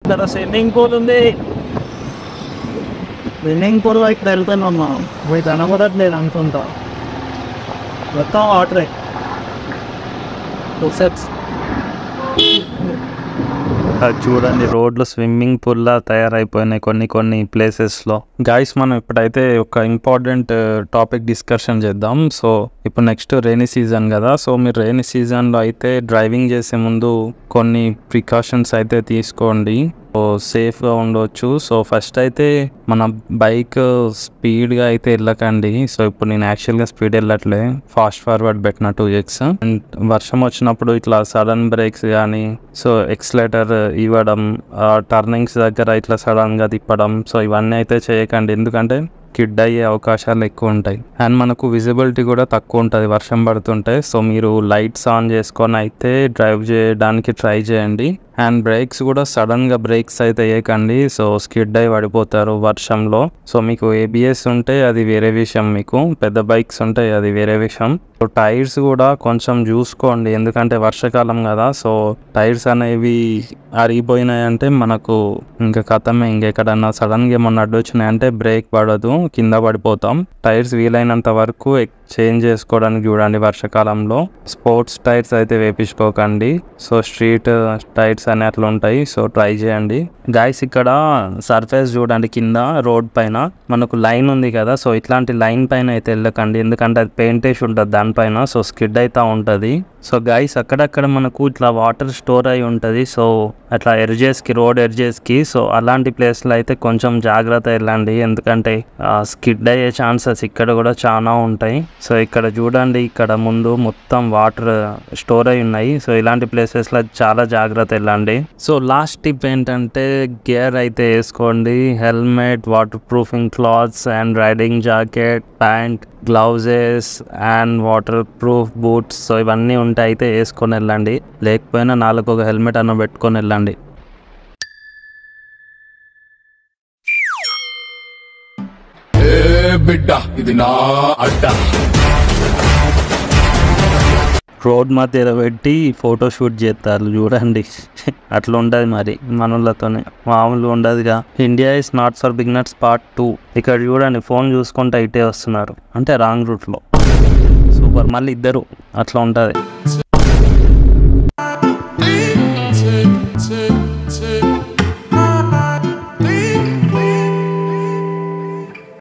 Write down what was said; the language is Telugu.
ఇక్కడ స్విమ్మింగ్ పూల్ ఉంది. స్విమ్మింగ్ పూల్ ఇక్కడ వెళ్తున్నాం. పోయి కనబడట్లేదు అనుకుంటా. మొత్తం వాటరే. 2 steps. అది చూడండి, రోడ్లు స్విమ్మింగ్ పూల్లా తయారైపోయినాయి కొన్ని ప్లేసెస్లో. గాయస్, మనం ఇప్పుడైతే ఒక ఇంపార్టెంట్ టాపిక్ డిస్కషన్ చేద్దాం. సో ఇప్పుడు నెక్స్ట్ రెయినీ సీజన్ కదా. సో మీరు రెయినీ సీజన్లో అయితే డ్రైవింగ్ చేసే ముందు కొన్ని ప్రికాషన్స్ అయితే తీసుకోండి. సో సేఫ్గా ఉండవచ్చు. సో ఫస్ట్ అయితే మన బైక్ స్పీడ్గా అయితే వెళ్ళకండి. సో ఇప్పుడు నేను యాక్చువల్గా స్పీడ్ వెళ్ళట్లే, ఫాస్ట్ ఫార్వర్డ్ పెట్టిన 2x. అండ్ వర్షం వచ్చినప్పుడు ఇట్లా సడన్ బ్రేక్స్ కానీ, సో ఎక్స్లేటర్ ఇవ్వడం, టర్నింగ్స్ దగ్గర ఇట్లా సడన్గా తిప్పడం, సో ఇవన్నీ అయితే చేయకండి. ఎందుకంటే కిడ్ అయ్యే అవకాశాలు ఎక్కువ ఉంటాయి. అండ్ మనకు విజిబిలిటీ కూడా తక్కువ ఉంటుంది వర్షం పడుతుంటే. సో మీరు లైట్స్ ఆన్ చేసుకొని అయితే డ్రైవ్ చేయడానికి ట్రై చేయండి. అండ్ బ్రేక్స్ కూడా సడన్గా బ్రేక్స్ అయితే వేయకండి. సో స్కిడ్ అయి పడిపోతారు వర్షంలో. సో మీకు ABS ఉంటే అది వేరే విషయం, మీకు పెద్ద బైక్స్ ఉంటాయి అది వేరే విషయం. సో టైర్స్ కూడా కొంచెం చూసుకోండి, ఎందుకంటే వర్షాకాలం కదా. సో టైర్స్ అనేవి అరిగిపోయినాయంటే మనకు ఇంకా కథమే. ఇంకెక్కడన్నా సడన్గా ఏమన్నా అడ్డు వచ్చినాయంటే బ్రేక్ పడదు, కింద పడిపోతాం. టైర్స్ వీలైనంత వరకు చేంజ్ చేసుకోవడానికి చూడండి వర్షాకాలంలో. స్పోర్ట్స్ టైర్స్ అయితే వేపించుకోకండి. సో స్ట్రీట్ టైర్స్ అని అట్లా ఉంటాయి, సో ట్రై చేయండి. గాయస్, ఇక్కడ సర్ఫేస్ చూడండి, కింద రోడ్ పైన మనకు లైన్ ఉంది కదా. సో ఇట్లాంటి లైన్ పైన అయితే వెళ్ళకండి, ఎందుకంటే అది పెయింట్ వేసి ఉంటుంది దానిపైన. సో స్కిడ్ అవుతూ ఉంటుంది. సో గాయస్, అక్కడక్కడ మనకు ఇట్లా వాటర్ స్టోర్ అయి ఉంటుంది. సో అట్లా ఎడ్జెస్కి, రోడ్ ఎడ్జెస్కి, సో అలాంటి ప్లేస్లో అయితే కొంచెం జాగ్రత్త వెళ్ళండి, ఎందుకంటే స్కిడ్ అయ్యే ఛాన్సెస్ ఇక్కడ కూడా చాలా ఉంటాయి. సో ఇక్కడ చూడండి, ఇక్కడ ముందు మొత్తం వాటర్ స్టోర్ అయి ఉన్నాయి. సో ఇలాంటి ప్లేసెస్లో చాలా జాగ్రత్త వెళ్ళండి. సో లాస్ట్ టిప్ ఏంటంటే గేర్ అయితే వేసుకోండి. Helmet, water proofing clothes and riding jacket, pant, gloves and water proof boots. So ఇవన్నీ ఉంటే అయితే వేసుకొని వెళ్ళండి. లేకపోయినా 4 హెల్మెట్ అన్న పెట్టుకొని వెళ్ళండి. ఇది నా అడ్డా. రోడ్ మధ్యలో పెట్టి ఫోటోషూట్ చేస్తారు చూడండి. అట్లా ఉండదు మరి మనోళ్ళతోనే, మామూలుగా ఉండదుగా. India is not for beginners part 2. ఇక్కడ చూడండి, ఫోన్ చూసుకుంటా ఇటే వస్తున్నారు, అంటే రాంగ్ రూట్లో. సూపర్, మళ్ళీ ఇద్దరు, అట్లా ఉంటుంది.